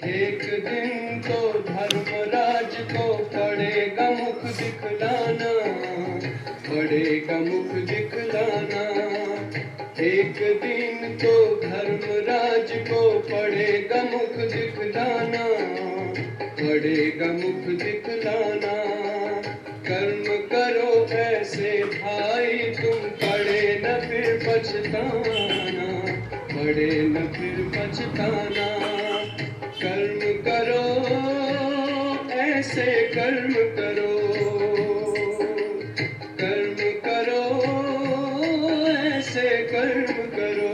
एक दिन तो धर्मराज को पड़ेगा मुख दिखलाना, पड़ेगा मुख दिखलाना। एक दिन तो धर्मराज को पड़ेगा मुख दिखलाना, पड़ेगा मुख दिखलाना। कर्म करो ऐसे भाई तुम पड़े न फिर पछताना, पड़े न फिर पछताना। कर्म करो ऐसे कर्म करो, कर्म करो ऐसे कर्म करो।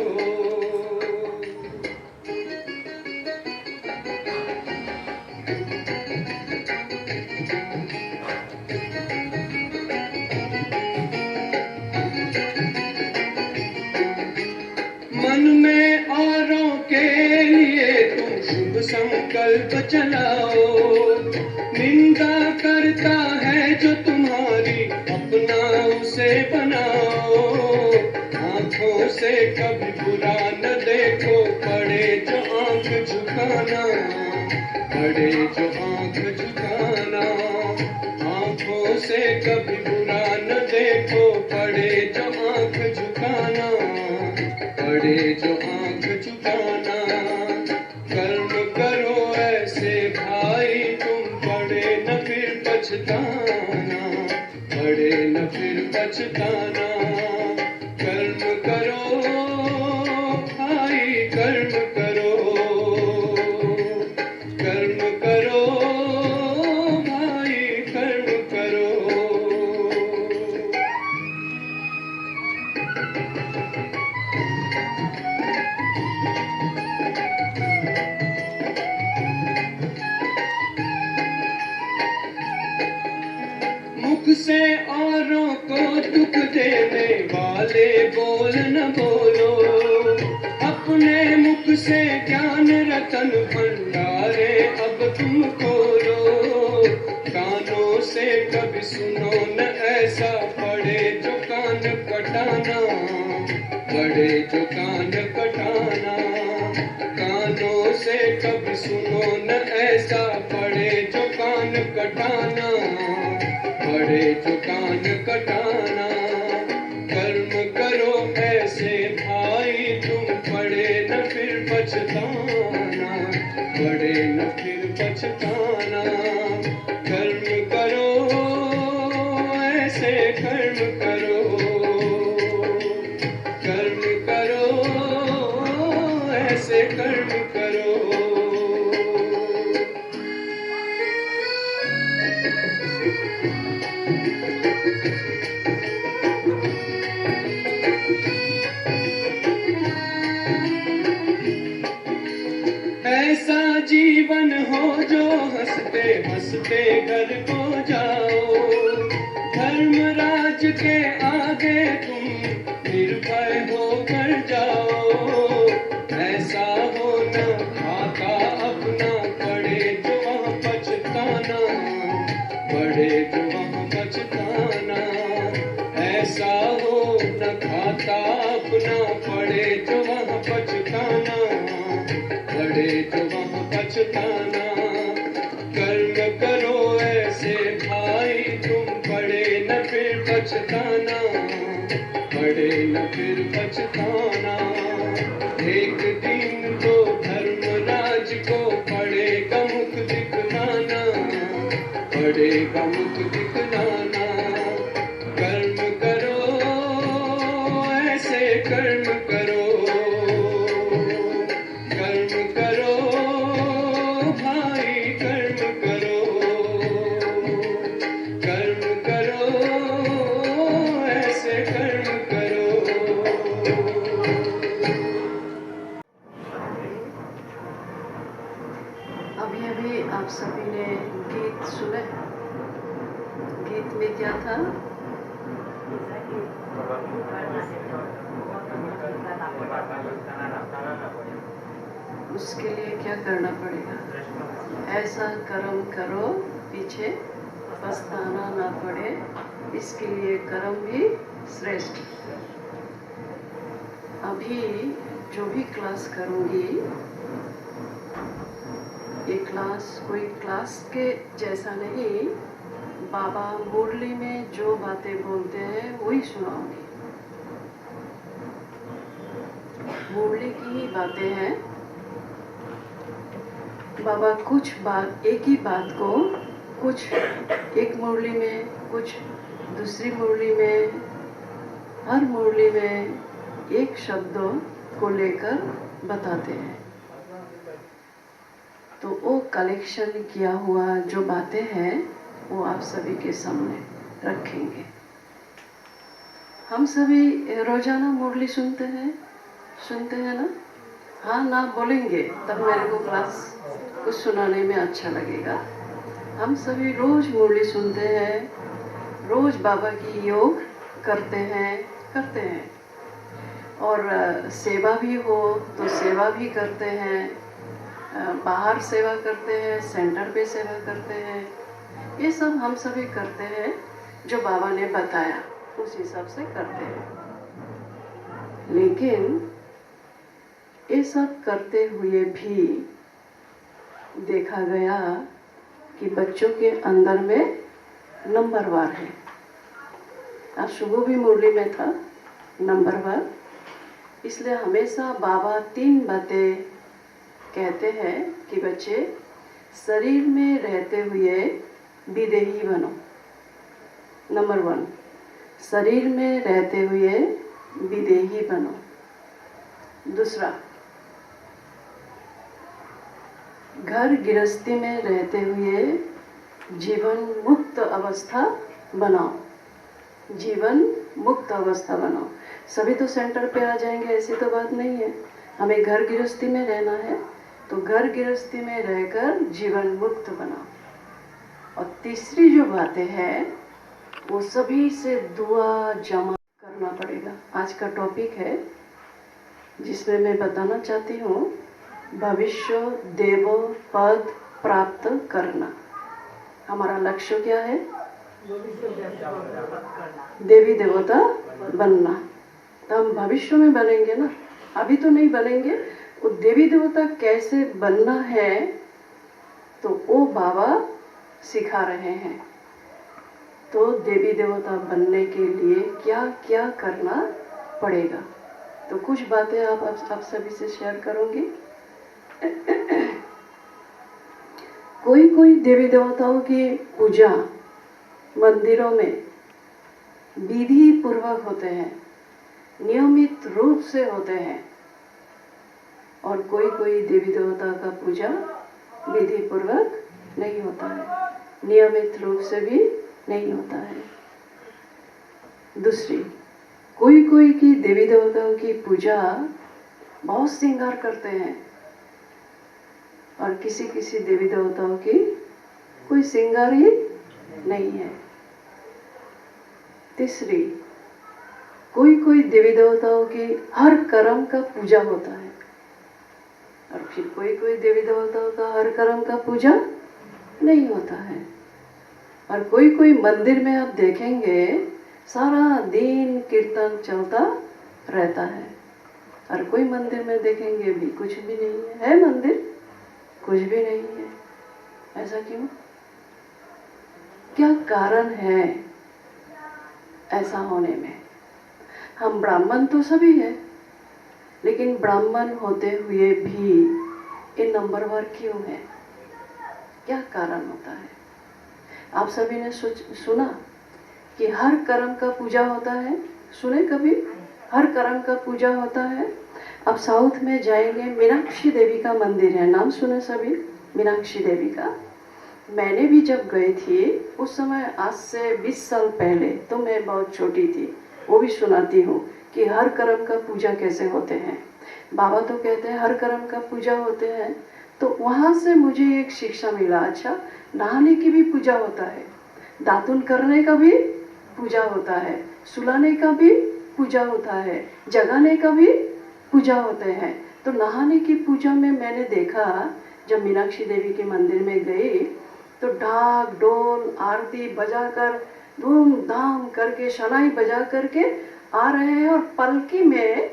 मन में औरों के लिए तुम शुभ संकल्प चलाओ, निंदा करता है जो तुम्हारी अपना उसे बनाओ। आंखों से कभी बुरा न देखो, पड़े जो आंख झुकाना, पड़े जो आंख झुकाना। आंखों से कभी बुरा न देखो, पड़े जो आंख झुकाना, पड़े जो आंख झुकाना। कर्म करो ऐसे भाई तुम पड़े न फिर पछताना, पड़े न फिर पछताना। कर्म करो भाई कर्म करो, कर्म करो भाई कर्म करो। मुख से औरों को दुख देने वाले बोल न बोलो, अपने मुख से ज्ञान रतन भंडारे अब तुम खोलो। कानों से कभी सुनो न ऐसा, पड़े जो कान कटाना, पड़े जो कान कटाना। कानों से कभी सुनो न ऐसा, पड़े जो कान कटाना, पड़े जो कान कटाना। कर्म करो ऐसे भाई तुम पड़े न फिर पछताना, पड़े न फिर पछताना। कर्म करो ऐसे कर्म करो, कर्म करो ऐसे कर्म करो। ऐसा जीवन हो जो हंसते हंसते घर को जाओ, धर्मराज के आगे तुम निर्भय होकर जाओ। ऐसा हो न खाता अपना, पड़े जो वहाँ पछताना, पड़े जो वहाँ पछताना। ऐसा हो न खाता अपना, पड़े जो वहाँ पछताना, पड़े जो वहाँ पछताना। कर्म करो ऐसे भाई तुम पड़े न फिर पछताना, पड़े न फिर पछताना। एक दिन तो धर्मराज को पड़ेगा मुख दिखलाना, पड़ेगा मुख दिखलाना। कर्म करो ऐसे कर्म करो, कर्म करो भाई कर्म करो, कर्म करो ऐसे कर्म करो। अभी अभी आप सभी ने गीत सुने। गीत में क्या था? उसके लिए क्या करना पड़ेगा? ऐसा कर्म करो पीछे पछताना ना पड़े, इसके लिए कर्म भी श्रेष्ठ। अभी जो भी क्लास करूंगी ये क्लास कोई क्लास के जैसा नहीं, बाबा मुरली में जो बातें बोलते हैं वही सुनाऊंगी। मुरली की ही बातें हैं। बाबा कुछ बात, एक ही बात को कुछ एक मुरली में, कुछ दूसरी मुरली में, हर मुरली में एक शब्दों को लेकर बताते हैं। तो वो कलेक्शन किया हुआ जो बातें हैं वो आप सभी के सामने रखेंगे। हम सभी रोजाना मुरली सुनते हैं ना? हाँ ना बोलेंगे तब मेरे को क्लास कुछ सुनाने में अच्छा लगेगा। हम सभी रोज मुरली सुनते हैं, रोज बाबा की योग करते हैं और सेवा भी हो तो सेवा भी करते हैं, बाहर सेवा करते हैं, सेंटर पे सेवा करते हैं। ये सब हम सभी करते हैं, जो बाबा ने बताया उस हिसाब से करते हैं। लेकिन ये सब करते हुए भी देखा गया कि बच्चों के अंदर में नंबरवार है। आज सुबह भी मुरली में था नंबरवार। इसलिए हमेशा बाबा 3 बातें कहते हैं कि बच्चे शरीर में रहते हुए विदेही बनो। नंबर 1, शरीर में रहते हुए विदेही बनो। दूसरा, घर गृहस्थी में रहते हुए जीवन मुक्त अवस्था बनाओ। जीवन मुक्त अवस्था बनाओ। सभी तो सेंटर पे आ जाएंगे ऐसी तो बात नहीं है। हमें घर गृहस्थी में रहना है तो घर गृहस्थी में रहकर जीवन मुक्त बनाओ। और तीसरी जो बातें हैं वो सभी से दुआ जमा करना पड़ेगा। आज का टॉपिक है जिसमें मैं बताना चाहती हूँ भविष्य देव पद प्राप्त करना। हमारा लक्ष्य क्या है? देवी देवता बनना। तो हम भविष्य में बनेंगे ना, अभी तो नहीं बनेंगे। वो देवी देवता कैसे बनना है तो वो बाबा सिखा रहे हैं। तो देवी देवता बनने के लिए क्या क्या करना पड़ेगा, तो कुछ बातें आप सभी से शेयर करूंगी। कोई देवी देवताओं की पूजा मंदिरों में विधि पूर्वक होते हैं, नियमित रूप से होते हैं। और कोई देवी देवता का पूजा विधि पूर्वक नहीं होता है, नियमित रूप से भी नहीं होता है। दूसरी, कोई की देवी देवताओं की पूजा बहुत श्रृंगार करते हैं और किसी देवी देवताओं की कोई श्रृंगार ही नहीं है। तीसरी, कोई देवी देवताओं की हर कर्म का पूजा होता है और फिर कोई देवी देवताओं का हर कर्म का पूजा नहीं होता है। और कोई मंदिर में आप देखेंगे सारा दिन कीर्तन चलता रहता है और कोई मंदिर में देखेंगे भी कुछ भी नहीं है मंदिर कुछ भी नहीं है। ऐसा क्यों? क्या कारण है ऐसा होने में? हम ब्राह्मण तो सभी हैं, लेकिन ब्राह्मण होते हुए भी ये नंबरवार क्यों है? क्या कारण होता है? आप सभी ने सुना कि हर कर्म का पूजा होता है। सुने कभी? हर कर्म का पूजा होता है। अब साउथ में जाएंगे, मीनाक्षी देवी का मंदिर है, नाम सुने सभी? मीनाक्षी देवी का। मैंने भी जब गई थी उस समय, आज से 20 साल पहले, तो मैं बहुत छोटी थी, वो भी सुनाती हूँ कि हर कर्म का पूजा कैसे होते हैं। बाबा तो कहते हैं हर कर्म का पूजा होते हैं। तो वहाँ से मुझे एक शिक्षा मिला, अच्छा नहाने की भी पूजा होता है, दातुन करने का भी पूजा होता है, सुलाने का भी पूजा होता है, जगाने का भी पूजा होते हैं। तो नहाने की पूजा में मैंने देखा, जब मीनाक्षी देवी के मंदिर में गई तो ढाक ढोल आरती बजाकर धूमधाम करके शनाई बजा करके आ रहे हैं और पलकी में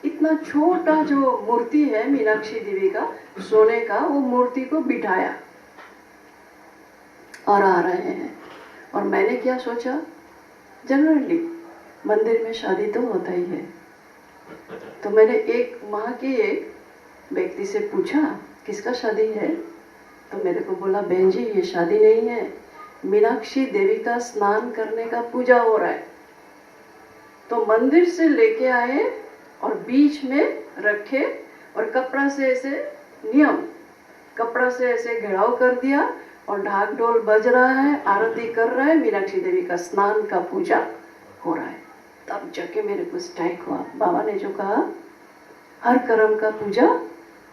इतना छोटा जो मूर्ति है मीनाक्षी देवी का सोने का, वो मूर्ति को बिठाया और आ रहे हैं। और मैंने क्या सोचा, जनरली मंदिर में शादी तो होता ही है, तो मैंने वहाँ के एक व्यक्ति से पूछा किसका शादी है, तो मेरे को बोला बहन जी ये शादी नहीं है, मीनाक्षी देवी का स्नान करने का पूजा हो रहा है। तो मंदिर से लेके आए और बीच में रखे और कपड़ा से ऐसे कपड़ा से ऐसे घेराव कर दिया और ढाक ढोल बज रहा है, आरती कर रहा है, मीनाक्षी देवी का स्नान का पूजा हो रहा है। तब जाके मेरे को स्ट्राइक हुआ, बाबा ने जो कहा हर कर्म का पूजा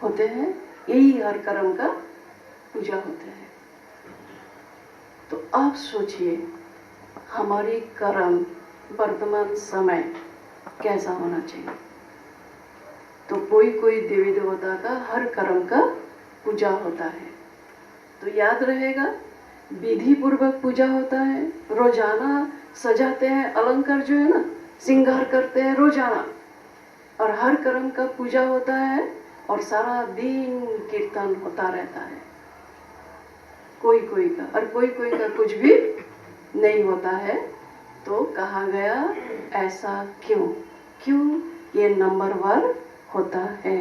होते हैं, यही हर कर्म का पूजा होते हैं। तो आप सोचिए हमारी कर्म वर्तमान समय कैसा होना चाहिए। तो कोई कोई देवी देवता का हर कर्म का पूजा होता है, तो याद रहेगा विधि पूर्वक पूजा होता है, रोजाना सजाते हैं, अलंकार जो है ना श्रृंगार करते हैं रोजाना, और हर कर्म का पूजा होता है और सारा दिन कीर्तन होता रहता है कोई कोई का, और कोई कोई का कुछ भी नहीं होता है। तो कहा गया ऐसा क्यों ये नंबरवार होता है,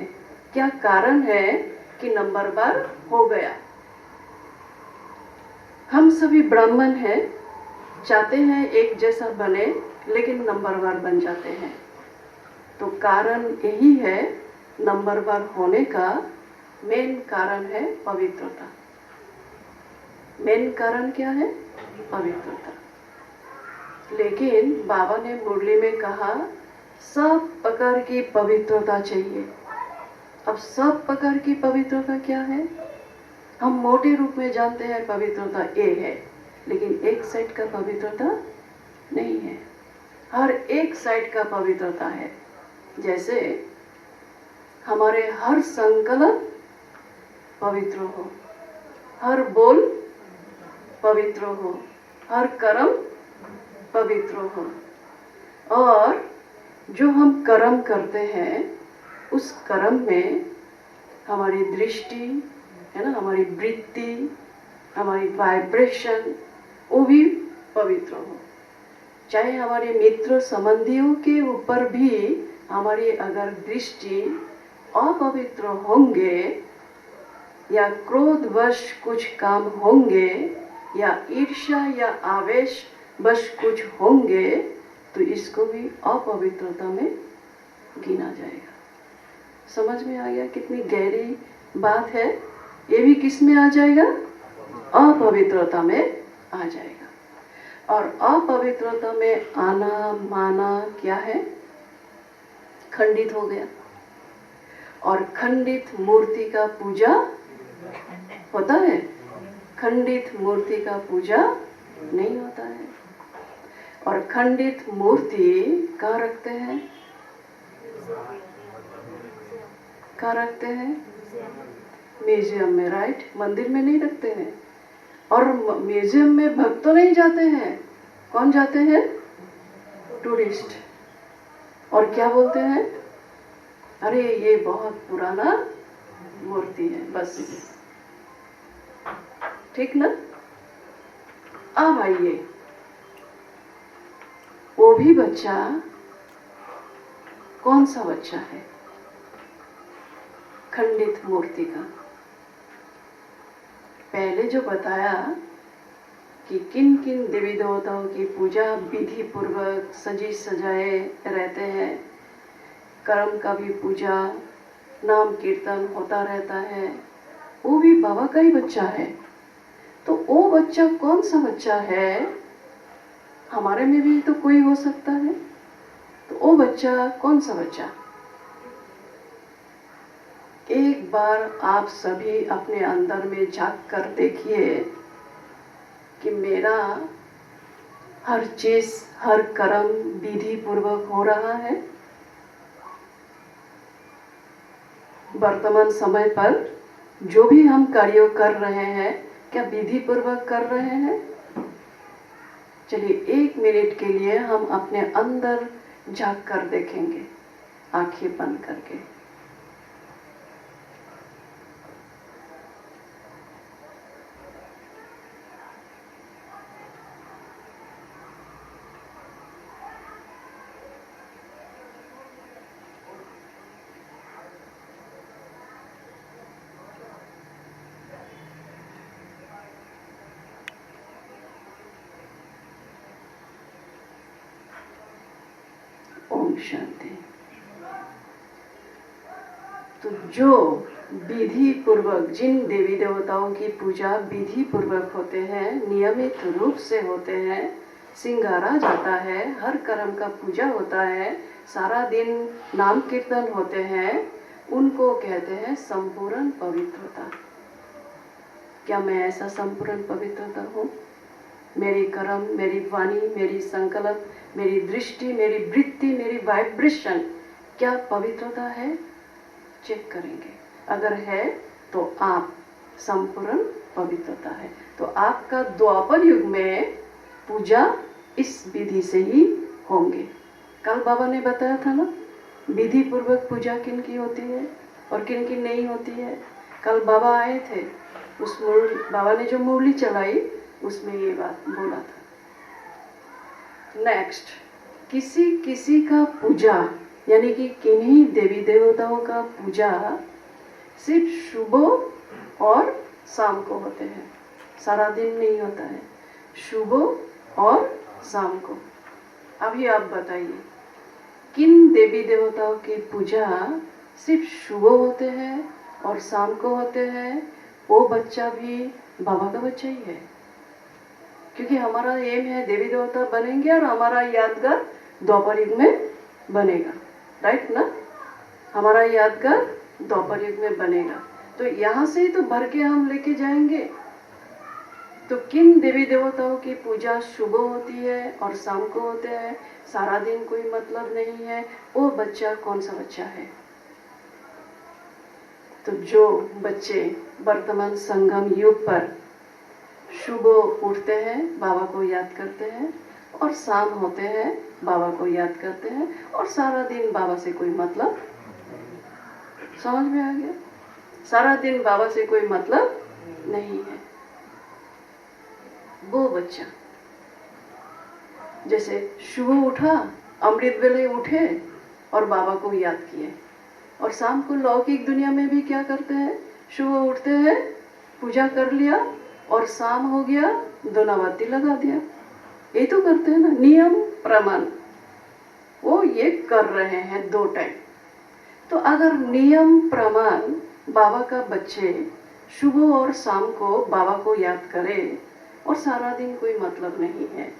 क्या कारण है कि नंबरवार हो गया। हम सभी ब्राह्मण हैं, चाहते हैं एक जैसा बने लेकिन नंबरवार बन जाते हैं। तो कारण यही है, नंबरवार होने का मेन कारण है पवित्रता। मेन कारण क्या है? पवित्रता। लेकिन बाबा ने मुरली में कहा सब प्रकार की पवित्रता चाहिए। अब सब प्रकार की पवित्रता क्या है? हम मोटे रूप में जानते हैं पवित्रता ये है, लेकिन एक साइड का पवित्रता नहीं है, हर एक साइड का पवित्रता है। जैसे हमारे हर संकल्प पवित्र हो, हर बोल पवित्र हो, हर कर्म पवित्र हो, और जो हम कर्म करते हैं उस कर्म में हमारी दृष्टि है ना, हमारी वृत्ति, हमारी वाइब्रेशन वो भी पवित्र हो। चाहे हमारे मित्र संबंधियों के ऊपर भी हमारी अगर दृष्टि अपवित्र होंगे या क्रोधवश कुछ काम होंगे या ईर्ष्या या आवेश बस कुछ होंगे, तो इसको भी अपवित्रता में गिना जाएगा। समझ में आ गया कितनी गहरी बात है? ये भी किस में आ जाएगा? अपवित्रता में आ जाएगा। और अपवित्रता में आना माना क्या है? खंडित हो गया। और खंडित मूर्ति का पूजा होता है? खंडित मूर्ति का पूजा नहीं होता है। और खंडित मूर्ति कहाँ रखते हैं? कहाँ रखते हैं? म्यूजियम में, राइट? मंदिर में नहीं रखते हैं। और म्यूजियम में भक्त तो नहीं जाते हैं, कौन जाते हैं? टूरिस्ट। और क्या बोलते हैं? अरे ये बहुत पुराना मूर्ति है, बस। ठीक ना? अब आइए, वो भी बच्चा कौन सा बच्चा है? खंडित मूर्ति का। पहले जो बताया कि किन किन देवी देवताओं की पूजा विधि पूर्वक सजी सजाए रहते हैं, कर्म का भी पूजा, नाम कीर्तन होता रहता है, वो भी बाबा का ही बच्चा है। तो वो बच्चा कौन सा बच्चा है? हमारे में भी तो कोई हो सकता है। तो वो बच्चा कौन सा बच्चा? एक बार आप सभी अपने अंदर में झांक कर देखिए कि मेरा हर चीज, हर कर्म विधि पूर्वक हो रहा है। वर्तमान समय पर जो भी हम कार्य कर रहे हैं, क्या विधि पूर्वक कर रहे हैं? चलिए 1 मिनट के लिए हम अपने अंदर झांक कर देखेंगे। आंखें बंद करके। ओम शांति। तो जो विधि पूर्वक, जिन देवी देवताओं की पूजा विधि पूर्वक होते हैं, नियमित रूप से होते हैं, सिंगारा जाता है, हर कर्म का पूजा होता है, सारा दिन नाम कीर्तन होते हैं, उनको कहते हैं संपूर्ण पवित्रता। क्या मैं ऐसा संपूर्ण पवित्रता हूँ? मेरी कर्म, मेरी वाणी, मेरी संकल्प, मेरी दृष्टि, मेरी वृत्ति, मेरी वाइब्रेशन क्या पवित्रता है? चेक करेंगे। अगर है तो आप संपूर्ण पवित्रता है। तो आपका द्वापर युग में पूजा इस विधि से ही होंगे। कल बाबा ने बताया था ना, विधि पूर्वक पूजा किन की होती है और किन की नहीं होती है। कल बाबा आए थे, उस बाबा ने जो मुरली चलाई उसमें ये बात बोला था। नेक्स्ट, किसी किसी का पूजा, यानी कि किन्हीं देवी देवताओं का पूजा सिर्फ सुबह और शाम को होते हैं, सारा दिन नहीं होता है, सुबह और शाम को। अभी आप बताइए, किन देवी देवताओं की पूजा सिर्फ सुबह होते हैं और शाम को होते हैं? वो बच्चा भी बाबा का बच्चा ही है, क्योंकि हमारा एम है देवी देवता बनेंगे और हमारा यादगार द्वापर युग में बनेगा, राइट ना? हमारा यादगार द्वापर युग में बनेगा। तो यहाँ से ही तो भर के हम लेके जाएंगे। तो किन देवी देवताओं की पूजा सुबह होती है और शाम को होते हैं, सारा दिन कोई मतलब नहीं है, वो बच्चा कौन सा बच्चा है? तो जो बच्चे वर्तमान संगम युग पर सुबह उठते हैं, बाबा को याद करते हैं, और शाम होते हैं बाबा को याद करते हैं, और सारा दिन बाबा से कोई मतलब, समझ में आ गया? सारा दिन बाबा से कोई मतलब नहीं है। वो बच्चा जैसे सुबह उठा, अमृत वेले उठे और बाबा को याद किए, और शाम को लौकिक दुनिया में भी क्या करते हैं? सुबह उठते हैं, पूजा कर लिया, और शाम हो गया दोनाबाती लगा दिया। ये तो करते हैं ना, नियम प्रमाण वो ये कर रहे हैं 2 टाइम। तो अगर नियम प्रमाण बाबा का बच्चे सुबह और शाम को बाबा को याद करे और सारा दिन कोई मतलब नहीं है,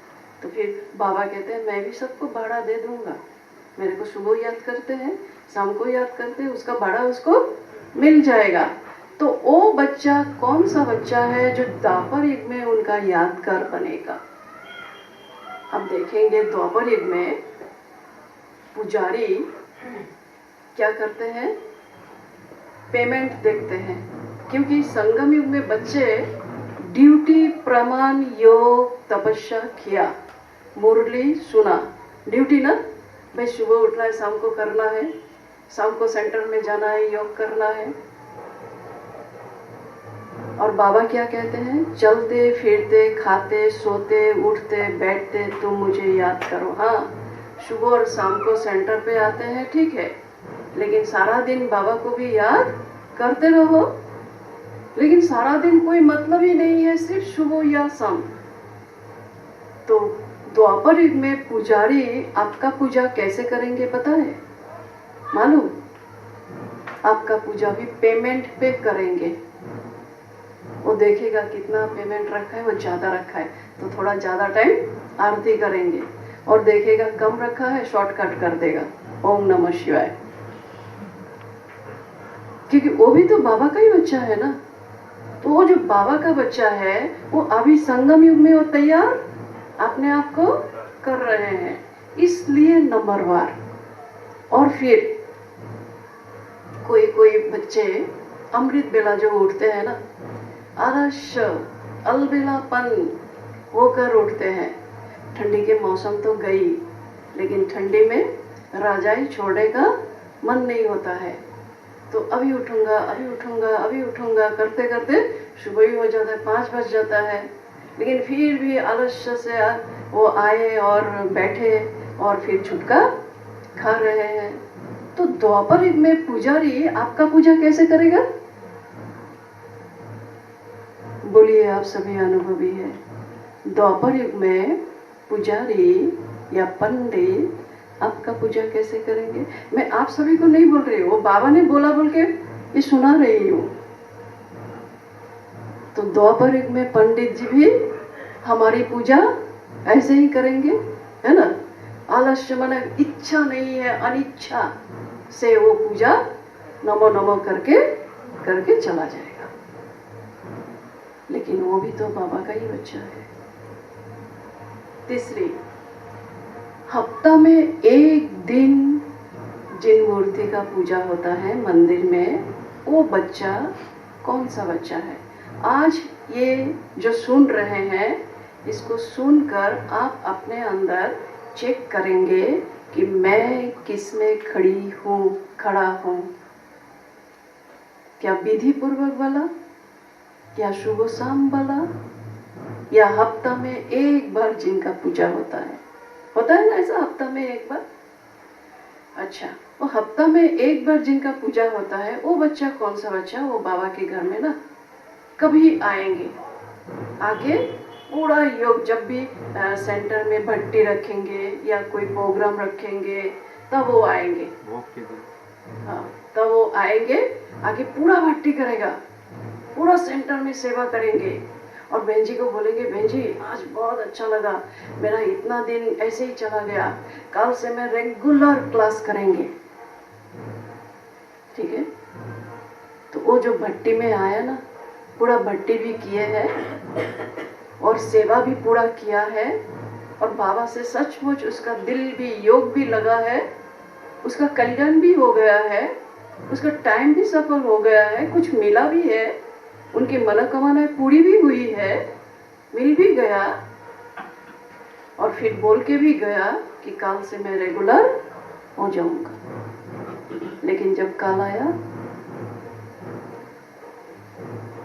तो फिर बाबा कहते हैं मैं भी सबको भाड़ा दे दूंगा। मेरे को सुबह याद करते हैं, शाम को याद करते हैं, उसका भाड़ा उसको मिल जाएगा। तो वो बच्चा कौन सा बच्चा है जो द्वापर युग में उनका यादगार बनेगा? अब देखेंगे द्वापर युग में पुजारी क्या करते हैं? पेमेंट देखते हैं, क्योंकि संगम युग में बच्चे ड्यूटी, प्रमाण, योग, तपस्या किया, मुरली सुना, ड्यूटी ना, भाई सुबह उठना है, शाम को करना है, शाम को सेंटर में जाना है, योग करना है। और बाबा क्या कहते हैं? चलते फिरते, खाते, सोते, उठते, बैठते तुम मुझे याद करो। हाँ, सुबह और शाम को सेंटर पे आते हैं, ठीक है, लेकिन सारा दिन बाबा को भी याद करते रहो। लेकिन सारा दिन कोई मतलब ही नहीं है, सिर्फ सुबह या शाम। तो द्वापर युग में पुजारी आपका पूजा कैसे करेंगे पता है? मालूम? आपका पूजा भी पेमेंट पे करेंगे। वो देखेगा कितना पेमेंट रखा है, वो ज्यादा रखा है तो थोड़ा ज्यादा टाइम आरती करेंगे, और देखेगा कम रखा है, शॉर्टकट कर देगा, ओम नमः शिवाय। क्योंकि वो भी तो बाबा का ही बच्चा है ना। तो वो जो बाबा का बच्चा है वो अभी संगम युग में वो तैयार अपने आप को कर रहे हैं, इसलिए नंबरवार। और फिर कोई कोई बच्चे अमृत बेला जो उठते हैं ना, आलस अलबेलापन होकर उठते हैं। ठंडी के मौसम तो गई, लेकिन ठंडी में रजाई छोड़ने का मन नहीं होता है, तो अभी उठूंगा अभी उठूंगा अभी उठूंगा करते करते सुबह ही हो जाता है, 5 बज जाता है। लेकिन फिर भी आलस्य से वो आए और बैठे और फिर छुटका खा रहे हैं। तो द्वापर युग में पुजारी आपका पूजा कैसे करेगा? बोलिए, आप सभी अनुभवी है। द्वापर युग में पुजारी या पंडित आपका पूजा कैसे करेंगे? मैं आप सभी को नहीं बोल रही हूँ, वो बाबा ने बोला बोल के ये सुना रही हूँ। तो द्वापर युग में पंडित जी भी हमारी पूजा ऐसे ही करेंगे, है ना। आलस्य माने इच्छा नहीं है, अनिच्छा से वो पूजा नमो नमो करके चला जाएगा। लेकिन वो भी तो बाबा का ही बच्चा है। तीसरी, हफ्ता में एक दिन जिन मूर्ति का पूजा होता है मंदिर में, वो बच्चा कौन सा बच्चा है? आज ये जो सुन रहे हैं, इसको सुनकर आप अपने अंदर चेक करेंगे कि मैं किस में खड़ा हूँ। क्या विधि पूर्वक वाला, या शुभ शाम वाला, या हफ्ता में एक बार जिनका पूजा होता है ना ऐसा, हफ्ता में एक बार। अच्छा, वो हफ्ता में एक बार जिनका पूजा होता है, वो बच्चा कौन सा बच्चा? वो बाबा के घर में ना कभी आएंगे, आके पूरा योग, जब भी सेंटर में भट्टी रखेंगे या कोई प्रोग्राम रखेंगे तब वो आएंगे। हाँ, तब वो आएंगे, आके पूरा भट्टी करेगा, पूरा सेंटर में सेवा करेंगे। और बहन जी को बोलेंगे, बहन जी आज बहुत अच्छा लगा, मेरा इतना दिन ऐसे ही चला गया, कल से मैं रेगुलर क्लास करेंगे। ठीक है। तो वो जो भट्टी में आया ना, पूरा भट्टी भी किए है और सेवा भी पूरा किया है, और बाबा से सचमुच उसका दिल भी, योग भी लगा है, उसका कल्याण भी हो गया है, उसका टाइम भी सफल हो गया है, कुछ मिला भी है, उनकी मनोकामना पूरी भी हुई है, मिल भी गया, और फिर बोल के भी गया कि कल से मैं रेगुलर हो जाऊंगा। लेकिन जब कल आया,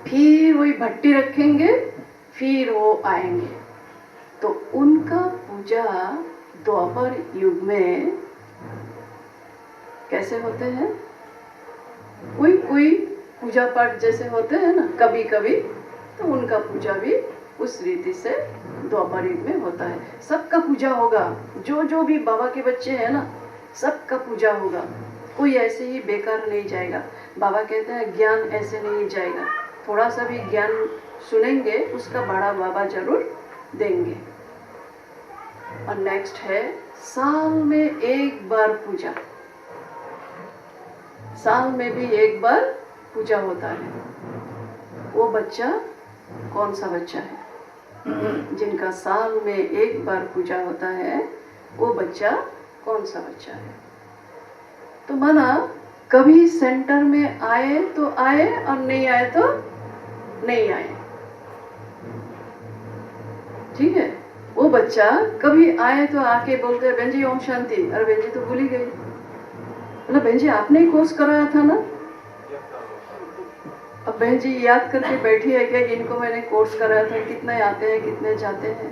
फिर वही भट्टी रखेंगे, फिर वो आएंगे। तो उनका पूजा द्वापर युग में कैसे होते हैं? कोई पूजा पाठ जैसे होते हैं ना कभी कभी, तो उनका पूजा भी उस रीति से द्वापर युग में होता है। सबका पूजा होगा, जो भी बाबा के बच्चे हैं ना, सबका पूजा होगा। कोई ऐसे ही बेकार नहीं जाएगा। बाबा कहते हैं ज्ञान ऐसे नहीं जाएगा, थोड़ा सा भी ज्ञान सुनेंगे उसका बड़ा बाबा जरूर देंगे। और नेक्स्ट है साल में एक बार पूजा। साल में भी एक बार पूजा होता है। वो बच्चा कौन सा बच्चा है? जिनका साल में एक बार पूजा होता है, वो बच्चा कौन सा बच्चा है? तो माना कभी सेंटर में आए तो आए और नहीं आए तो नहीं आए। ठीक है। वो बच्चा कभी आए तो आके बोलते हैं बहन जी ओम शांति, अरे बहन जी तो भूल ही गई। मतलब बहन जी आपने ही कोर्स कराया था ना, अब बहन जी याद करके बैठी है क्या इनको मैंने कोर्स कराया था, कितने आते हैं कितने जाते हैं।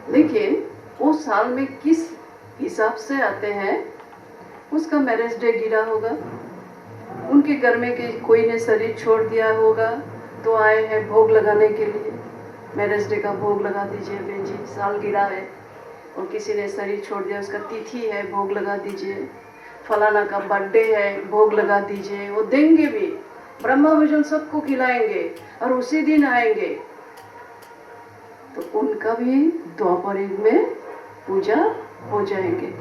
लेकिन वो साल में किस हिसाब से आते हैं, उसका मैरिज डे गिरा होगा, उनके घर में कोई ने शरीर छोड़ दिया होगा तो आए हैं भोग लगाने के लिए। मैरिज डे का भोग लगा दीजिए बहन जी, साल गिरा है। और किसी ने शरीर छोड़ दिया, उसका तिथि है, भोग लगा दीजिए। फलाना का बर्थडे है, भोग लगा दीजिए। वो देंगे भी, ब्रह्मा भोजन सबको खिलाएंगे और उसी दिन आएंगे। तो उनका भी द्वापर युग में पूजा हो जाएंगे।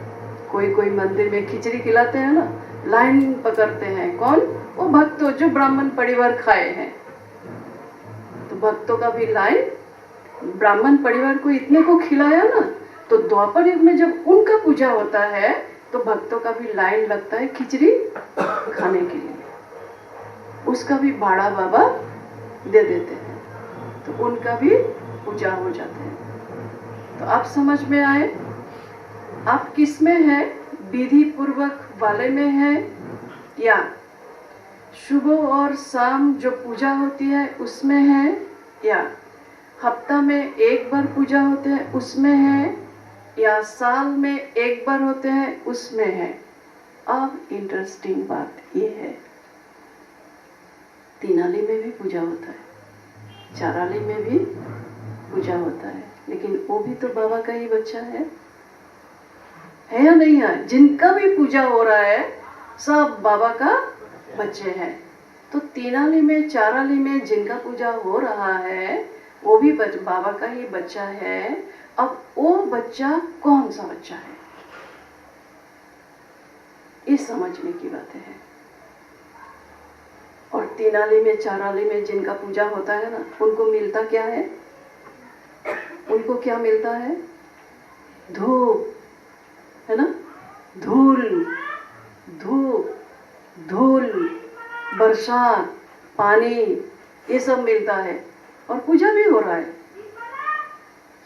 कोई मंदिर में खिचड़ी खिलाते हैं ना, लाइन पकड़ते हैं। कौन? वो भक्तों जो ब्राह्मण परिवार खाए हैं। तो भक्तों का भी लाइन, ब्राह्मण परिवार को इतने को खिलाया ना, तो द्वापर युग में जब उनका पूजा होता है तो भक्तों का भी लाइन लगता है खिचड़ी खाने के लिए। उसका भी भाड़ा बाबा दे देते हैं, तो उनका भी पूजा हो जाते हैं। तो आप समझ में आए आप किस में है? विधि पूर्वक वाले में है, या सुबह और शाम जो पूजा होती है उसमें है, या हफ्ता में एक बार पूजा होते हैं उसमें है, या साल में एक बार होते हैं उसमें है। अब इंटरेस्टिंग बात ये है, तीनाली में भी पूजा होता है, चाराली में भी पूजा होता है, लेकिन वो भी तो बाबा का ही बच्चा है या नहीं है? जिनका भी पूजा हो रहा है सब बाबा का बच्चे हैं। तो तीनाली में चाराली में जिनका पूजा हो रहा है वो भी बाबा का ही बच्चा है। अब वो बच्चा कौन सा बच्चा है, ये समझने की बात है। और तीनाली में चाराली में जिनका पूजा होता है ना, उनको मिलता क्या है? उनको क्या मिलता है? धूप, है ना? धूल, धूप, धूल, बरसात, पानी, ये सब मिलता है। और पूजा भी हो रहा है,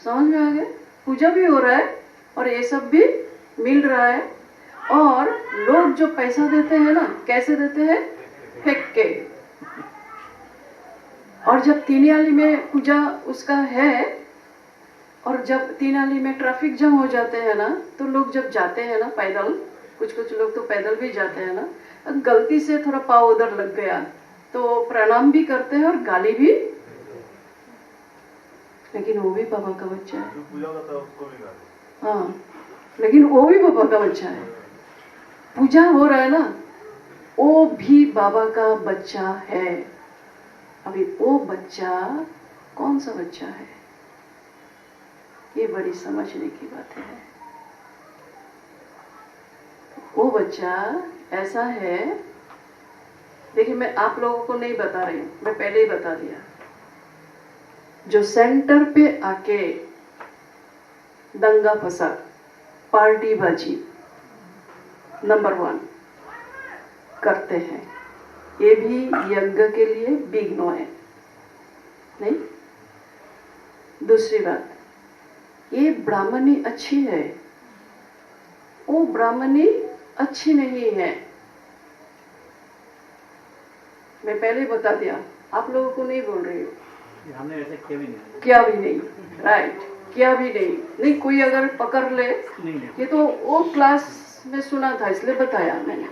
समझ में आ गया? पूजा भी हो रहा है और ये सब भी मिल रहा है। और लोग जो पैसा देते हैं ना, कैसे देते हैं? फेंक के। और जब तीनाली में पूजा उसका है, और जब तीनाली में ट्रैफिक जाम हो जाते हैं ना, तो लोग जब जाते हैं ना पैदल, कुछ लोग तो पैदल भी जाते हैं ना, गलती से थोड़ा पाँव उधर लग गया तो प्रणाम भी करते हैं और गाली भी, लेकिन वो भी बाबा का बच्चा है। हाँ, लेकिन वो भी बाबा का बच्चा है। पूजा हो रहा है ना, वो भी बाबा का बच्चा है। अभी वो बच्चा कौन सा बच्चा है, ये बड़ी समझने की बात है। वो बच्चा ऐसा है, देखिए मैं आप लोगों को नहीं बता रही हूँ, मैं पहले ही बता दिया। जो सेंटर पे आके दंगा फसाद, पार्टीबाजी नंबर 1 करते हैं, ये भी यज्ञ के लिए विघ्न है। नहीं, दूसरी बात, ये ब्राह्मणी अच्छी है, वो ब्राह्मणी अच्छी नहीं है। मैं पहले बता दिया, आप लोगों को नहीं बोल रही हूँ। हमने ऐसे किया भी नहीं, राइट, किया भी नहीं। कोई अगर पकड़ ले, ये तो वो क्लास में सुना था इसलिए बताया मैंने।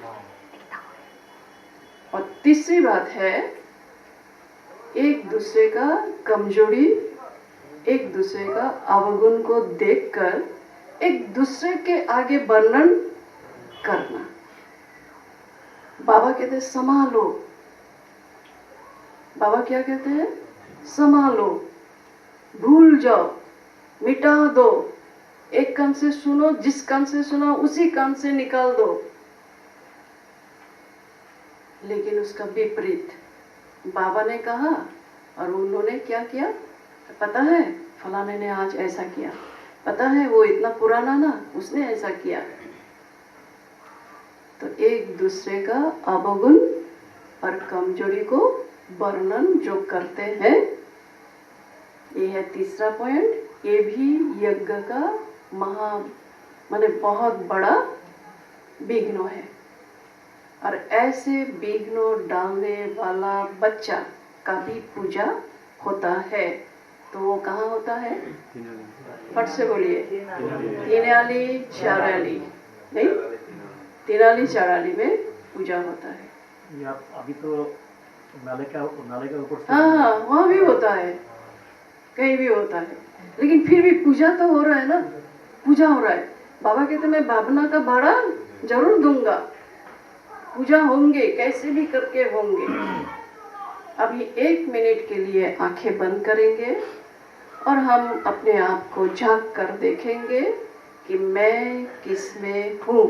और तीसरी बात है, एक दूसरे का कमजोरी, एक दूसरे का अवगुण को देखकर एक दूसरे के आगे वर्णन करना। बाबा कहते हैं संभालो। बाबा क्या कहते हैं? संभालो, भूल जाओ, मिटा दो। एक कान से सुनो, जिस कान से सुना उसी कान से निकाल दो। लेकिन उसका विपरीत बाबा ने कहा और उन्होंने क्या किया पता है? फलाने ने आज ऐसा किया, पता है वो इतना पुराना ना, उसने ऐसा किया। तो एक दूसरे का अवगुण और कमजोरी को वर्णन जो करते हैं, ये है तीसरा पॉइंट। ये भी यज्ञ का माने बहुत बड़ा विघ्न है। और ऐसे विघ्न डालने वाला बच्चा का भी पूजा होता है। तो वो कहाँ होता है? फट से बोलिए। तीनाली चाराली, नहीं, तीनाली चाराली में पूजा होता है। अभी तो नाले का ऊपर, हाँ, वहाँ भी होता है, कहीं भी होता है, लेकिन फिर भी पूजा तो हो रहा है ना, पूजा हो रहा है। बाबा कहते मैं भावना का भाड़ा जरूर दूंगा, पूजा होंगे, कैसे भी करके होंगे। अभी 1 मिनट के लिए आंखें बंद करेंगे और हम अपने आप को झांक कर देखेंगे कि मैं किस में हूँ।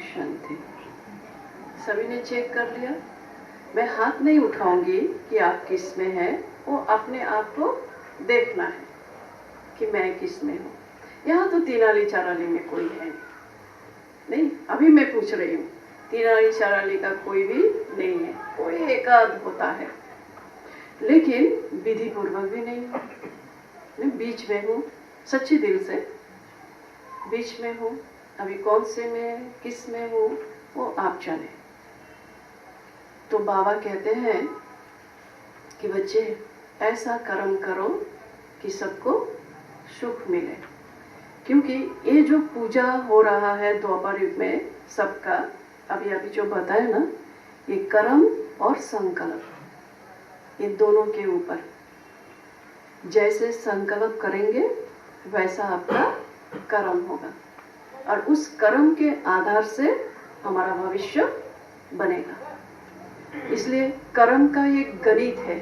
शांति। सभी ने चेक कर लिया? मैं हाथ नहीं उठाऊंगी कि आप किस में हैं, वो अपने आप को देखना है कि मैं किस में हूँ। यहाँ तो तीनाली चाराली में कोई है नहीं, अभी मैं पूछ रही हूँ, तीनाली चाराली का कोई भी नहीं है, कोई एकाध होता है, लेकिन विधि पूर्वक भी नहीं हूँ। मैं बीच में हूँ, सच्ची दिल से बीच में हूँ। अभी कौन से में किस में हूँ वो आप जाने। तो बाबा कहते हैं कि बच्चे ऐसा कर्म करो कि सबको सुख मिले, क्योंकि ये जो पूजा हो रहा है द्वापर युग में सबका, अभी अभी जो बताया ना, ये कर्म और संकल्प, ये दोनों के ऊपर जैसे संकल्प करेंगे वैसा आपका कर्म होगा, और उस कर्म के आधार से हमारा भविष्य बनेगा। इसलिए कर्म का ये गणित है,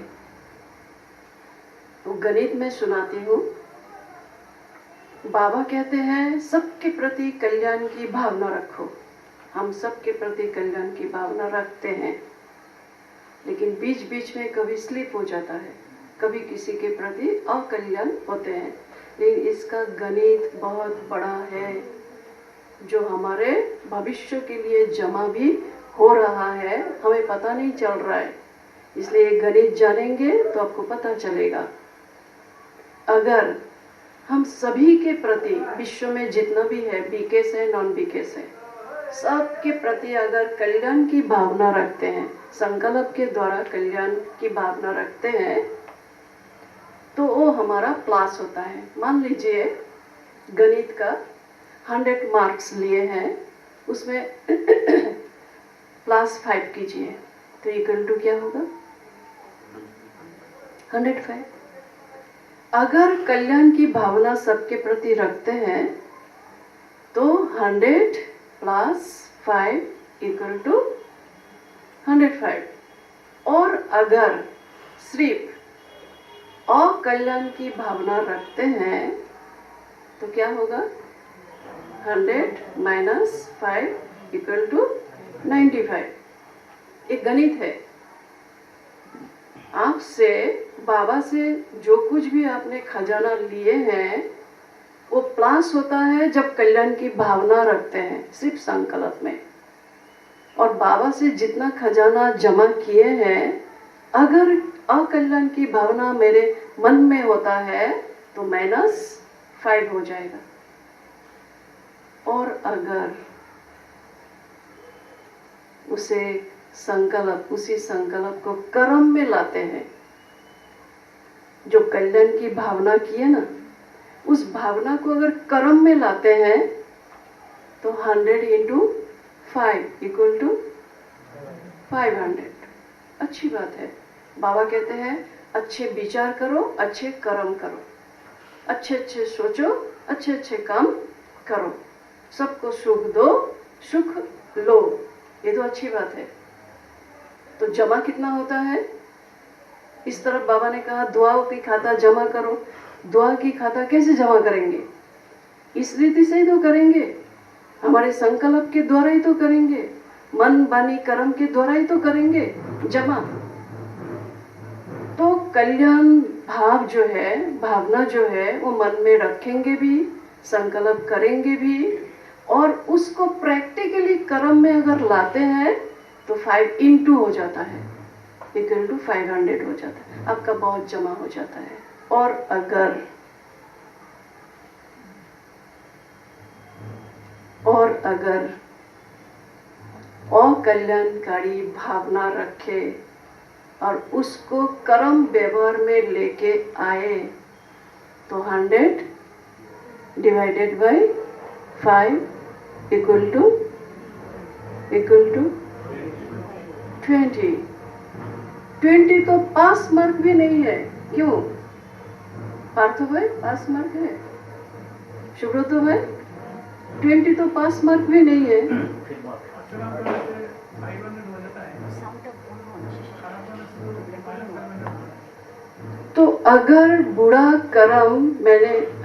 वो गणित में सुनाती हूँ। बाबा कहते हैं सबके प्रति कल्याण की भावना रखो। हम सबके प्रति कल्याण की भावना रखते हैं, लेकिन बीच बीच में कभी स्लिप हो जाता है, कभी किसी के प्रति अकल्याण होते हैं। लेकिन इसका गणित बहुत बड़ा है, जो हमारे भविष्य के लिए जमा भी हो रहा है, हमें पता नहीं चल रहा है। इसलिए गणित जानेंगे तो आपको पता चलेगा। अगर हम सभी के प्रति, विश्व में जितना भी है, बीकेस है, नॉन बीकेस है, सबके प्रति अगर कल्याण की भावना रखते हैं, संकल्प के द्वारा कल्याण की भावना रखते हैं, तो वो हमारा प्लस होता है। मान लीजिए गणित का 100 मार्क्स लिए हैं, उसमें +5 कीजिए तो इक्वल टू क्या होगा? 105। अगर कल्याण की भावना सबके प्रति रखते हैं तो 100 + 5 इक्वल टू 105। और अगर सिर्फ अकल्याण की भावना रखते हैं तो क्या होगा? 100 - 5 इक्वल टू 95। एक गणित है। आपसे, बाबा से जो कुछ भी आपने खजाना लिए हैं, वो प्लस होता है जब कल्याण की भावना रखते हैं, सिर्फ संकल्प में। और बाबा से जितना खजाना जमा किए हैं, अगर अकल्याण की भावना मेरे मन में होता है तो -5 हो जाएगा। और अगर उसी संकल्प को कर्म में लाते हैं, जो कल्याण की भावना की है ना, उस भावना को अगर कर्म में लाते हैं तो 100 × 5 इक्वल टू 500। अच्छी बात है। बाबा कहते हैं अच्छे विचार करो, अच्छे कर्म करो, अच्छे अच्छे सोचो, अच्छे अच्छे काम करो, सबको सुख दो, सुख लो। ये तो अच्छी बात है। तो जमा कितना होता है? इस तरफ बाबा ने कहा दुआओं की खाता जमा करो। दुआ की खाता कैसे जमा करेंगे? इस रीति से ही तो करेंगे, हमारे संकल्प के द्वारा ही तो करेंगे, मन वाणी कर्म के द्वारा ही तो करेंगे जमा। तो कल्याण भाव जो है, भावना जो है, वो मन में रखेंगे भी, संकल्प करेंगे भी, और उसको प्रैक्टिकली कर्म में अगर लाते हैं तो 5 × हो जाता है, इक्वल टू 500 हो जाता है। आपका बहुत जमा हो जाता है। और अगर अकल्याणकारी भावना रखे और उसको कर्म व्यवहार में लेके आए तो 100 / 5 इक्वल टू 20। 20 तो पास मार्क भी नहीं है। क्यों? पार्थ भाई पास मार्क है, सुब्रत भाई 20 तो पास मार्क भी नहीं है। तो अगर बुरा कर्म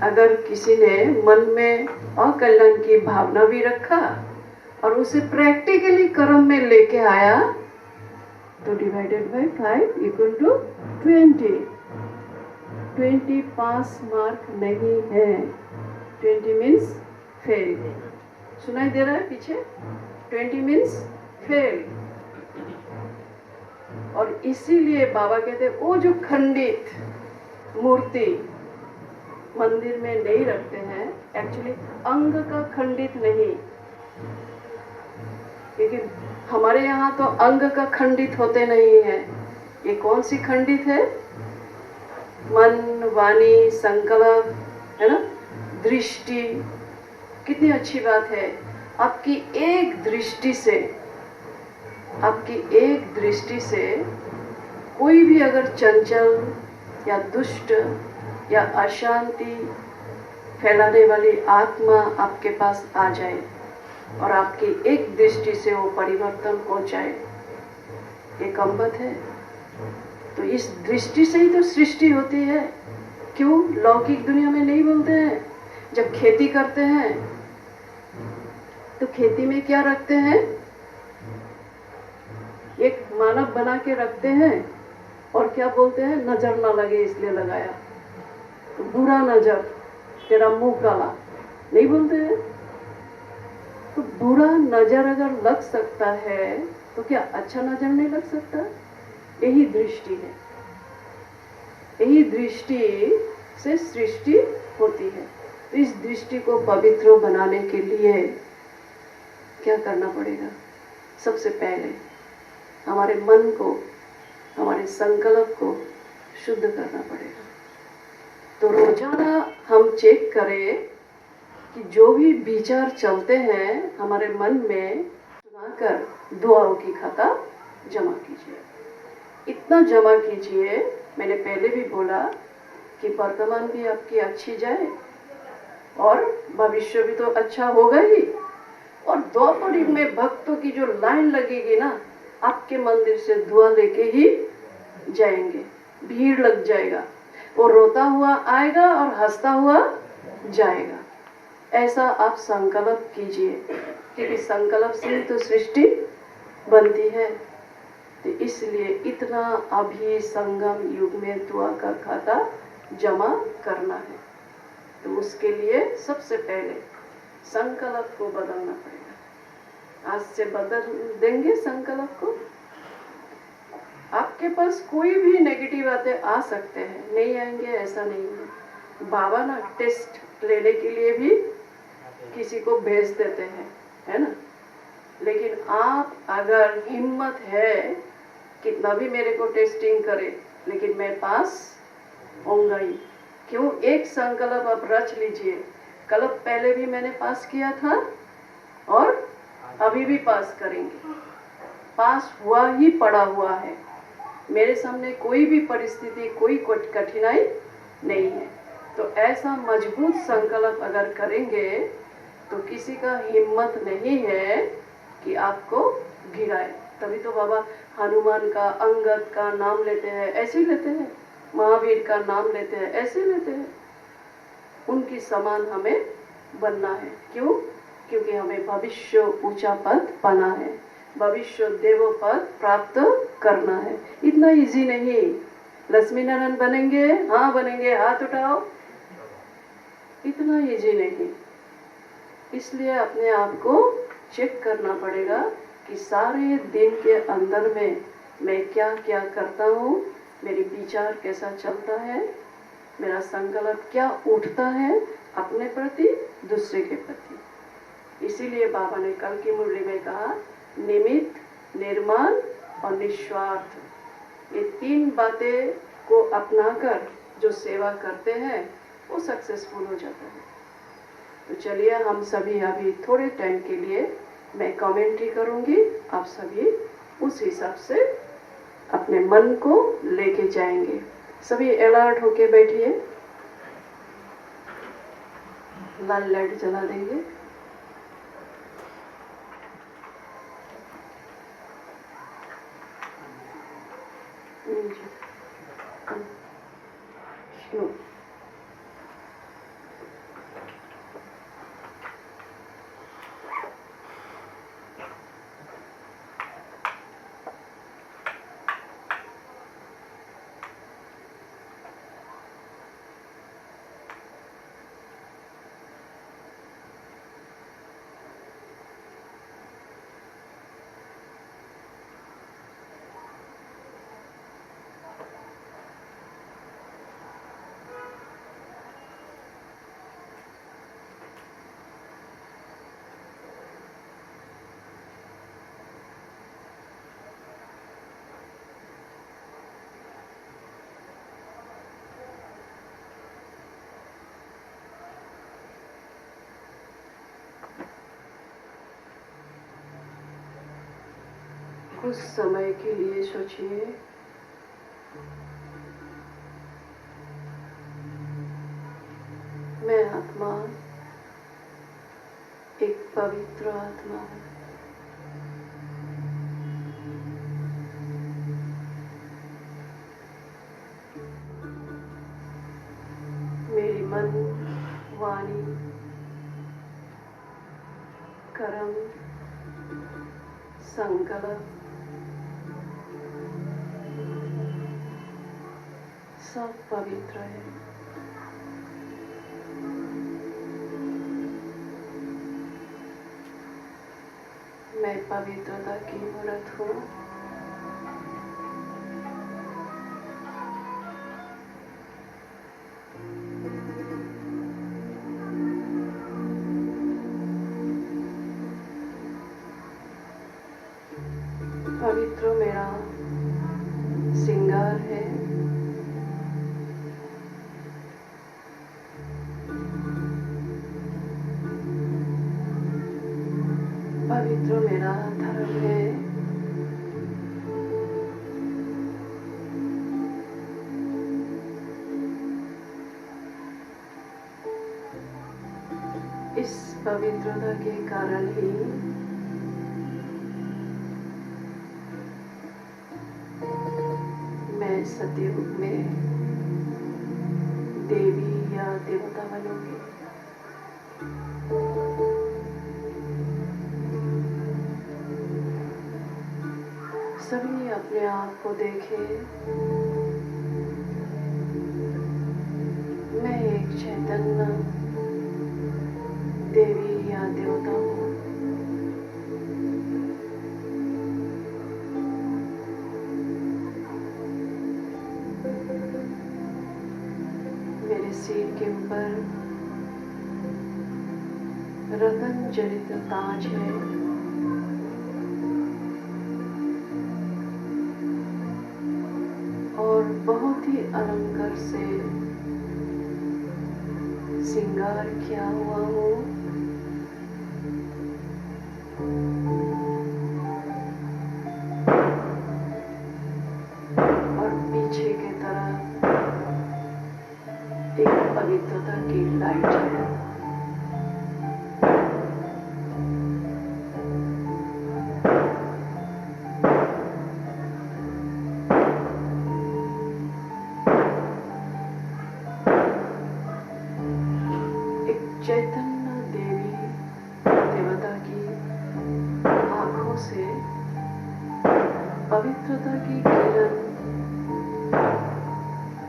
अगर किसी ने मन में अकल्याण की भावना भी रखा और उसे प्रैक्टिकली कर्म में लेके आया तो divided by 5 equal to 20। 20 pass mark नहीं है, 20 मीन्स फेल। सुनाई दे रहा है पीछे? 20 मीन्स फेल। और इसीलिए बाबा कहते हैं वो जो खंडित मूर्ति मंदिर में नहीं रखते हैं, एक्चुअली अंग का खंडित नहीं, क्योंकि हमारे यहाँ तो अंग का खंडित होते नहीं है। ये कौन सी खंडित है? मन, वाणी, संकल्प, है ना, दृष्टि। कितनी अच्छी बात है। आपकी एक दृष्टि से, आपकी एक दृष्टि से कोई भी अगर चंचल या दुष्ट या अशांति फैलाने वाली आत्मा आपके पास आ जाए और आपकी एक दृष्टि से वो परिवर्तन हो जाए, ये कम्बत है। तो इस दृष्टि से ही तो सृष्टि होती है। क्यों लौकिक दुनिया में नहीं बोलते हैं? जब खेती करते हैं तो खेती में क्या रखते हैं? एक मानव बना के रखते हैं और क्या बोलते हैं? नजर ना लगे इसलिए लगाया। तो बुरा नजर, तेरा मुंह काला, नहीं बोलते हैं? तो बुरा नजर अगर लग सकता है तो क्या अच्छा नजर नहीं लग सकता? यही दृष्टि है। यही दृष्टि से सृष्टि होती है। तो इस दृष्टि को पवित्र बनाने के लिए क्या करना पड़ेगा? सबसे पहले हमारे मन को, हमारे संकल्प को शुद्ध करना पड़ेगा। तो रोजाना हम चेक करें कि जो भी विचार चलते हैं हमारे मन में, सुनाकर दुआओं की खाता जमा कीजिए। इतना जमा कीजिए, मैंने पहले भी बोला कि वर्तमान भी आपकी अच्छी जाए और भविष्य भी तो अच्छा होगा ही। और द्वापर युग में भक्तों की जो लाइन लगेगी ना, आपके मंदिर से दुआ लेके ही जाएंगे, भीड़ लग जाएगा। वो रोता हुआ आएगा और हंसता हुआ जाएगा। ऐसा आप संकल्प कीजिए, क्योंकि संकल्प से ही तो सृष्टि बनती है। तो इसलिए इतना अभी संगम युग में दुआ का खाता जमा करना है। तो उसके लिए सबसे पहले संकल्प को बदलना पड़ेगा। आज से बदल देंगे संकल्प को। आपके पास कोई भी नेगेटिव बातें आ सकते हैं, नहीं आएंगे ऐसा नहीं है। बाबा ना टेस्ट लेने के लिए भी किसी को भेज देते हैं, है ना। लेकिन आप अगर हिम्मत है, कितना भी मेरे को टेस्टिंग करे, लेकिन मैं पास होऊंगा ही। क्यों? एक संकल्प आप रच लीजिए। कल पहले भी मैंने पास किया था और अभी भी पास करेंगे। पास हुआ ही पड़ा हुआ है। मेरे सामने कोई भी परिस्थिति, कोई कठिनाई नहीं है। तो ऐसा मजबूत संकल्प अगर करेंगे तो किसी का हिम्मत नहीं है कि आपको गिराए। तभी तो बाबा हनुमान का, अंगद का नाम लेते हैं, ऐसे ही लेते हैं। महावीर का नाम लेते हैं, ऐसे लेते हैं। उनकी समान हमें बनना है। क्यों? क्योंकि हमें भविष्य ऊंचा पद पाना है, भविष्य देव पद प्राप्त करना है। इतना इजी नहीं। लक्ष्मी नारायण बनेंगे? हाँ बनेंगे, हाथ उठाओ। इतना इजी नहीं। इसलिए अपने आप को चेक करना पड़ेगा कि सारे दिन के अंदर में मैं क्या क्या करता हूँ, मेरी विचार कैसा चलता है, मेरा संकल्प क्या उठता है अपने प्रति, दूसरे के प्रति। इसीलिए बाबा ने कल की मुरली में कहा, निमित्त, निर्माण और निस्वार्थ, ये 3 बातें को अपनाकर जो सेवा करते हैं वो सक्सेसफुल हो जाता है। तो चलिए हम सभी अभी थोड़े टाइम के लिए मैं कमेंट्री करूंगी, आप सभी उस हिसाब से अपने मन को लेके जाएंगे। सभी अलर्ट होके बैठिए। लाल लाइट जला देंगे। श्लो कुछ समय के लिए सोचिए, मैं आत्मा एक पवित्र आत्मा हूँ। मेरी मन, वाणी, कर्म, संकल्प सब पवित्र है। मैं पवित्रता की मूर्त हूँ। पवित्र मेरा श्रृंगार है। पवित्र मेरा धर्म है। इस पवित्रता के कारण ही मैं सतयुग में देवी या देवता बनूंगी। सभी अपने आप को देखें। मैं एक चैतन्य देवी या देवता हूँ। मेरे सिर के ऊपर रतन जड़ित ताज है। और बहुत ही अलंकार से श्रृंगार किया हुआ हूँ। और पीछे की तरफ एक पवित्रता की लाइट है। चैतन्य देवी देवता की आंखों से पवित्रता की किरण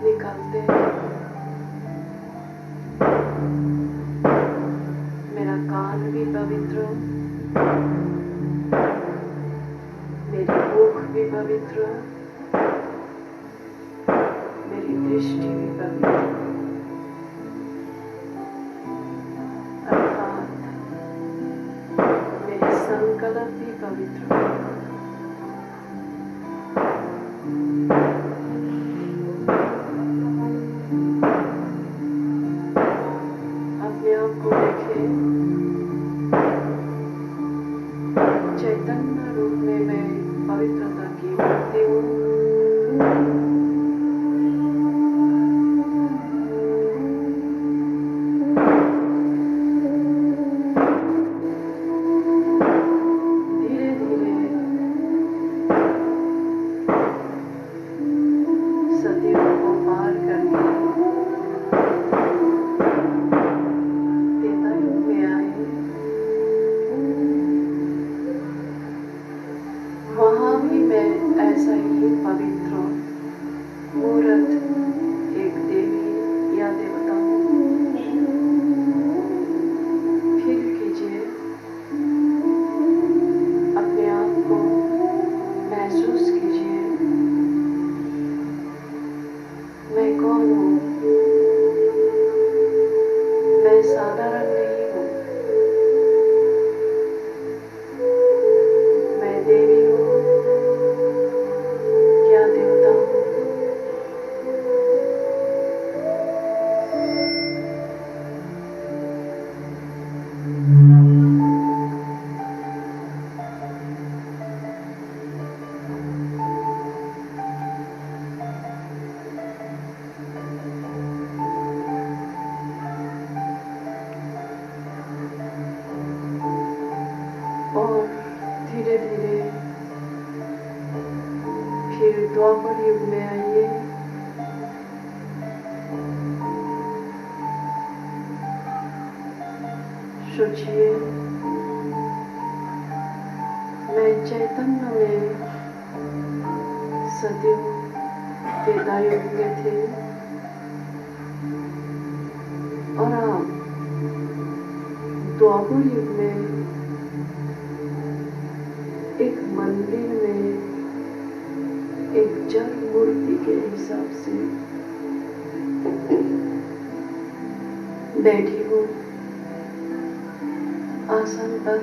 निकलते हैं। मेरा कान भी पवित्र, मेरी मुख भी पवित्र, मेरी दृष्टि भी पवित्र। संकल्प भी पवित्र। अपने आप को देखें। चैतन्य रूप में मैं पवित्रता की मूर्ति हूँ। वहाँ भी मैं ऐसा ही पवित्र मूर्त एक देवी या देवता हूँ। फील कीजिए, अपने आप को महसूस कीजिए। मैं कौन हूँ? मैं साधारण नहीं हूँ। मैं देवी हूँ या देवता हूँ। सोचिए, मैं चैतन्य में सतयुग त्रेतायुग में थे और आप द्वापर युग में एक मंदिर में एक जल मूर्ति के हिसाब से बैठी हूँ आसन पर।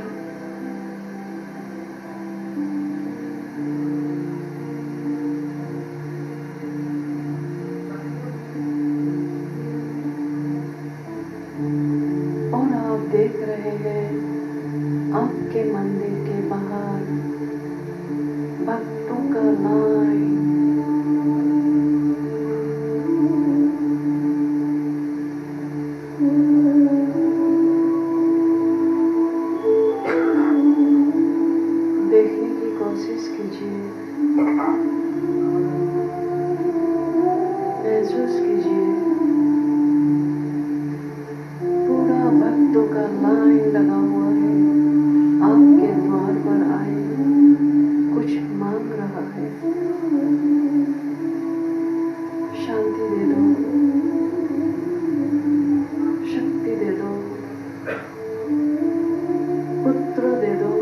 और आप देख रहे हैं आपके मंदिर के बाहर भक्तों का लाइन। देखने की कोशिश कीजिए, महसूस कीजिए, पूरा भक्तों का लाइन लगा हुआ है, आपके द्वार पर आए, कुछ मांग रहा है। शांति दे दो, शक्ति दे दो, पुत्र दे दो,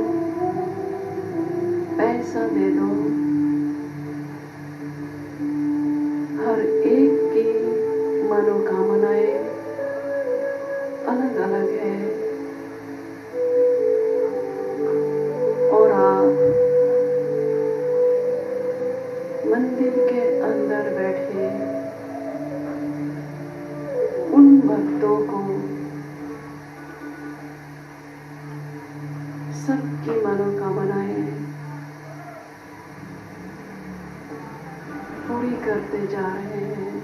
पैसा दे दो। हर एक की मनोकामनाएं अलग अलग है और आप मंदिर के अंदर बैठे उन भक्तों को सबकी मनोकामनाएं पूरी करते जा रहे हैं।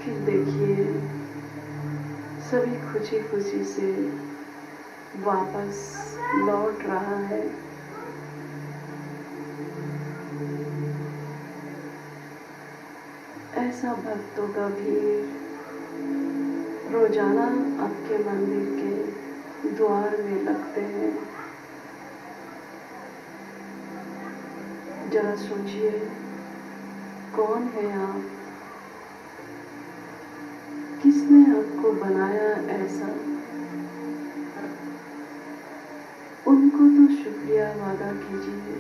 फिर देखिए, सभी खुशी खुशी से वापस लौट रहा है। ऐसा भक्तों का भीड़ रोजाना आपके मंदिर के द्वार में लगते हैं। जरा सोचिए, कौन है आप? किसने आपको बनाया ऐसा? उनको तो शुक्रिया अदा कीजिए।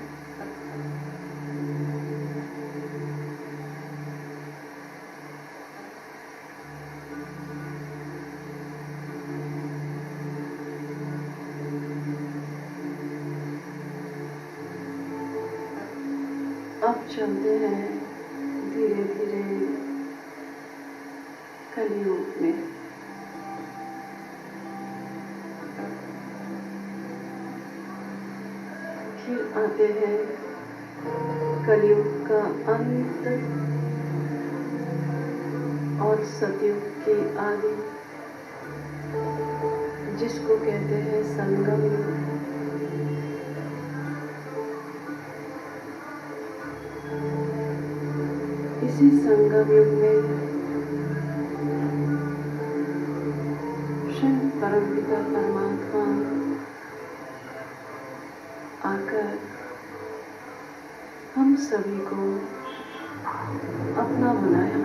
अब चलते हैं धीरे धीरे कलियुग में। फिर आते हैं कलियुग का अंत और सतयुग की आदि, जिसको कहते हैं संगम युग। इसी संगम युग में स्वयं परमपिता परमात्मा आकर हम सभी को अपना बनाया।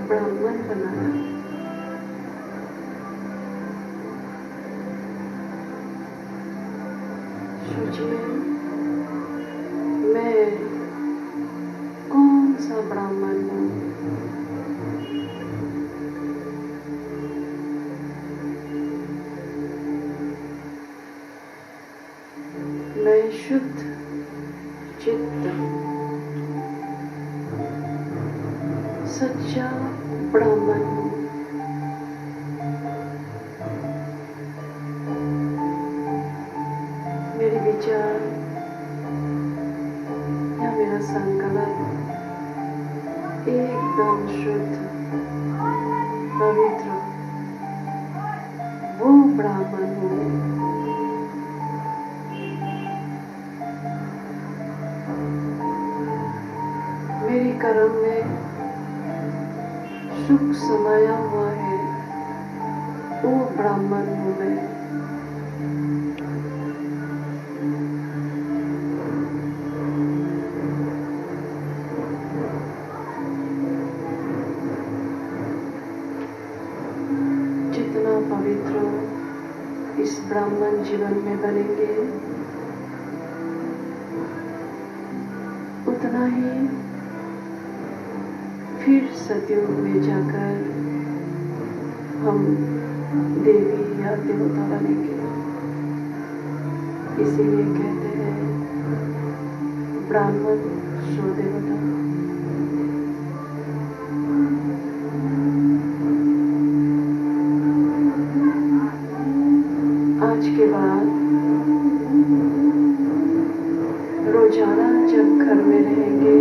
ब्राह्मण बनाया। सोचिए, मैं कौन सा ब्राह्मण हूँ? मैं शुद्ध चित्त सच्चा ब्राह्मण हूँ। मेरे विचार या मेरा संकल्प एकदम शुद्ध पवित्र वो ब्राह्मण हूँ मेरी कर्म में सुख समाया हुआ है, वो ब्राह्मण हूँ मैं। जितना पवित्र इस ब्राह्मण जीवन में बनेंगे, उतना ही फिर सतयुग में जाकर हम देवी या देवता बनेंगे। इसीलिए कहते हैं ब्राह्मण सो देवता। आज के बाद रोजाना जब घर में रहेंगे,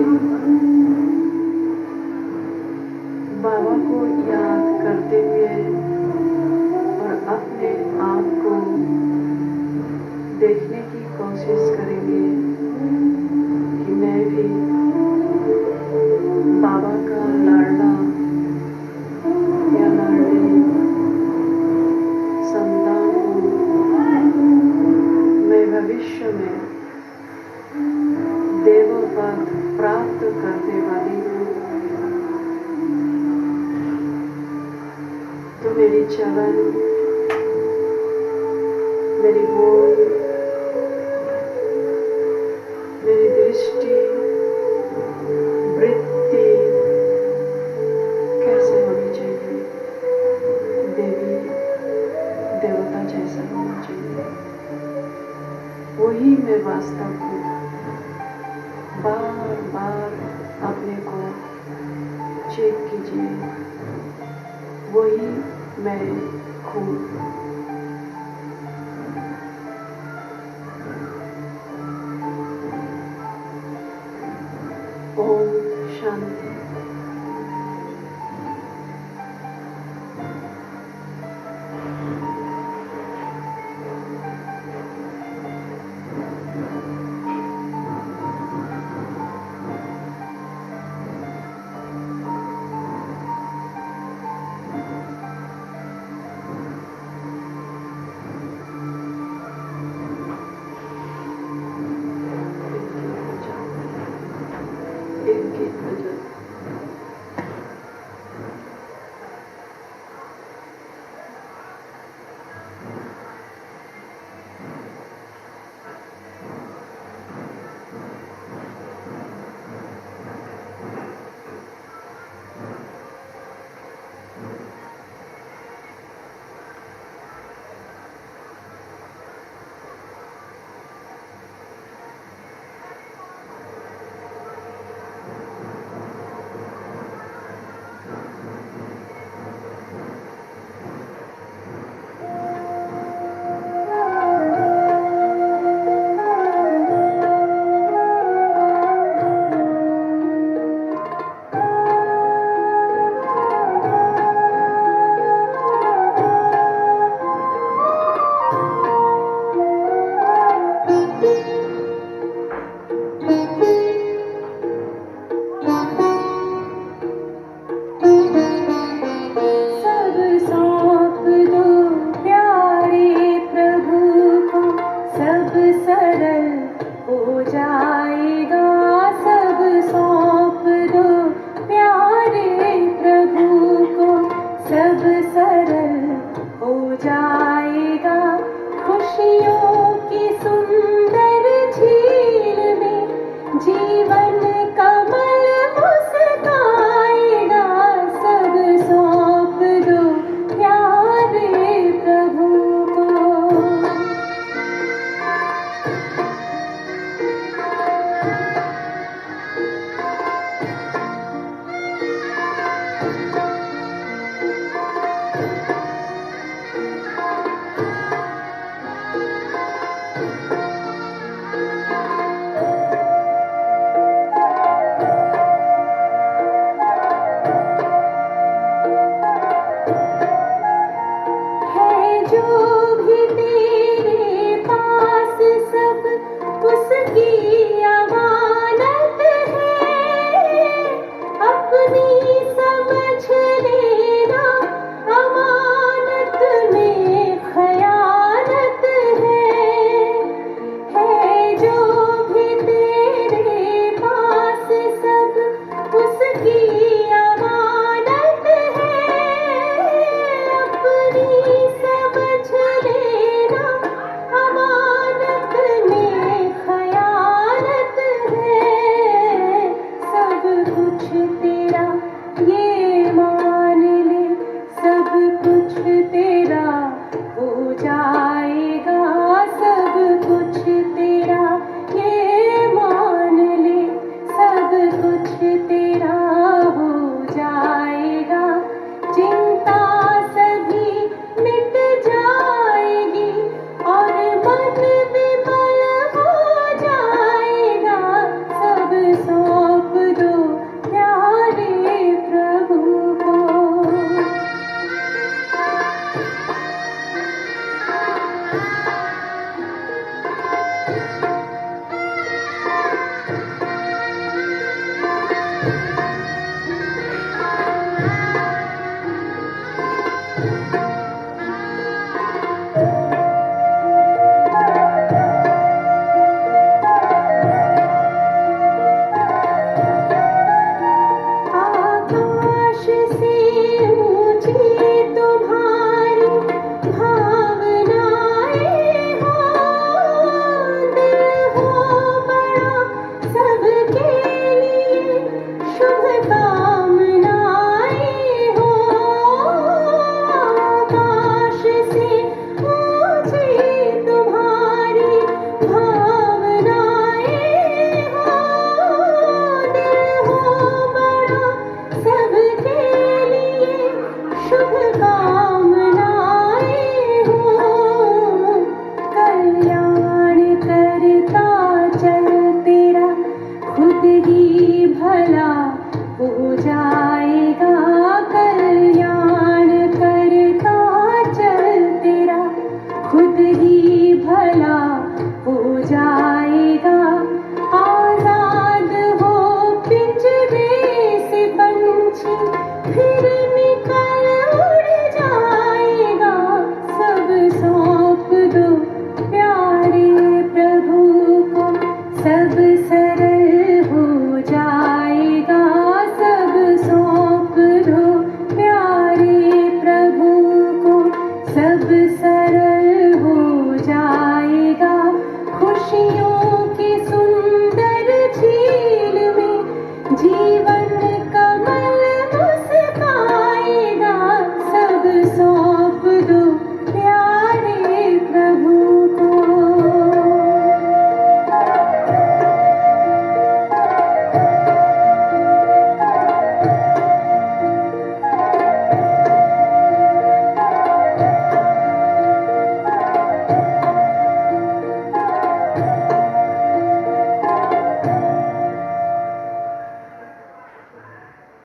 बाबा को याद करते हुए और अपने आप को देखने की कोशिश करेंगे कि मैं भी बाबा का लाडला या लाडली संतान हूँ। मैं भविष्य में देव पद प्राप्त करने वाली हूँ। तो मेरी चलन, मेरी बोल, मेरी दृष्टि, वृत्ति कैसे होनी चाहिए? देवी देवता जैसा होना चाहिए। वही मैं वास्तव हूँ। बार बार अपने को चेक कीजिए, वही मैं हूँ।